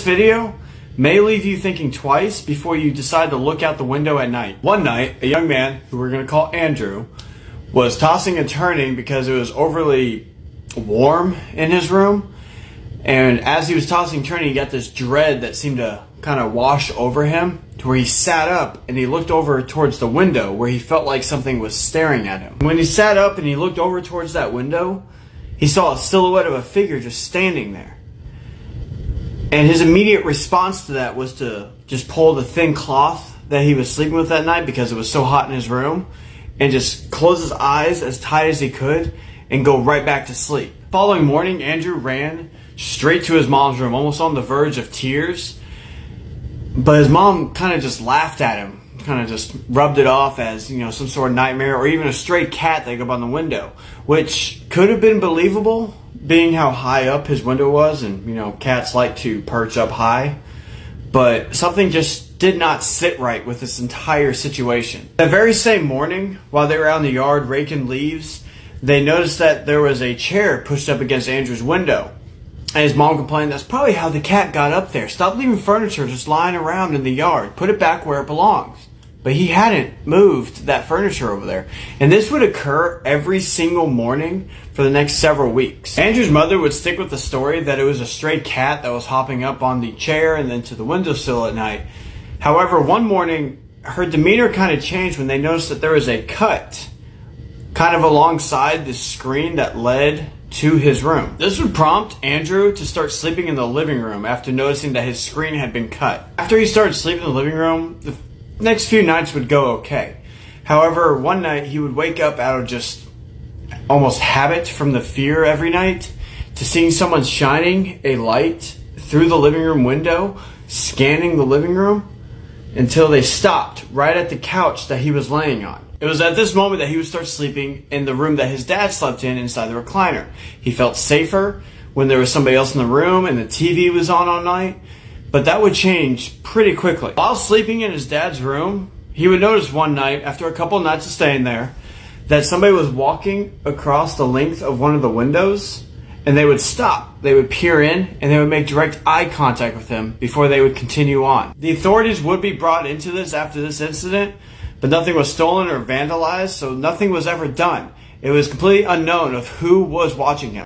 This video may leave you thinking twice before you decide to look out the window at night. One night, a young man, who we're going to call Andrew, was tossing and turning because it was overly warm in his room. And as he was tossing and turning, he got this dread that seemed to kind of wash over him to where he sat up and he looked over towards the window where he felt like something was staring at him. When he sat up and he looked over towards that window, he saw a silhouette of a figure just standing there. And his immediate response to that was to just pull the thin cloth that he was sleeping with that night because it was so hot in his room and just close his eyes as tight as he could and go right back to sleep. Following morning, Andrew ran straight to his mom's room, almost on the verge of tears. But his mom kind of just laughed at him, kind of just rubbed it off as, some sort of nightmare or even a stray cat that got up on the window, which could have been believable being how high up his window was, and cats like to perch up high. But something just did not sit right with this entire situation. That very same morning, while they were out in the yard raking leaves, they noticed that there was a chair pushed up against Andrew's window. And his mom complained, "That's probably how the cat got up there. Stop leaving furniture just lying around in the yard. Put it back where it belongs." But he hadn't moved that furniture over there. And this would occur every single morning for the next several weeks. Andrew's mother would stick with the story that it was a stray cat that was hopping up on the chair and then to the windowsill at night. However, one morning, her demeanor kind of changed when they noticed that there was a cut kind of alongside the screen that led to his room. This would prompt Andrew to start sleeping in the living room after noticing that his screen had been cut. After he started sleeping in the living room, the next few nights would go okay. However, one night he would wake up out of just almost habit from the fear every night to seeing someone shining a light through the living room window, scanning the living room until they stopped right at the couch that he was laying on. It was at this moment that he would start sleeping in the room that his dad slept in inside the recliner. He felt safer when there was somebody else in the room and the TV was on all night, but that would change pretty quickly. While sleeping in his dad's room, he would notice one night, after a couple of nights of staying there, that somebody was walking across the length of one of the windows, and they would stop. They would peer in, and they would make direct eye contact with him before they would continue on. The authorities would be brought into this after this incident, but nothing was stolen or vandalized, so nothing was ever done. It was completely unknown of who was watching him.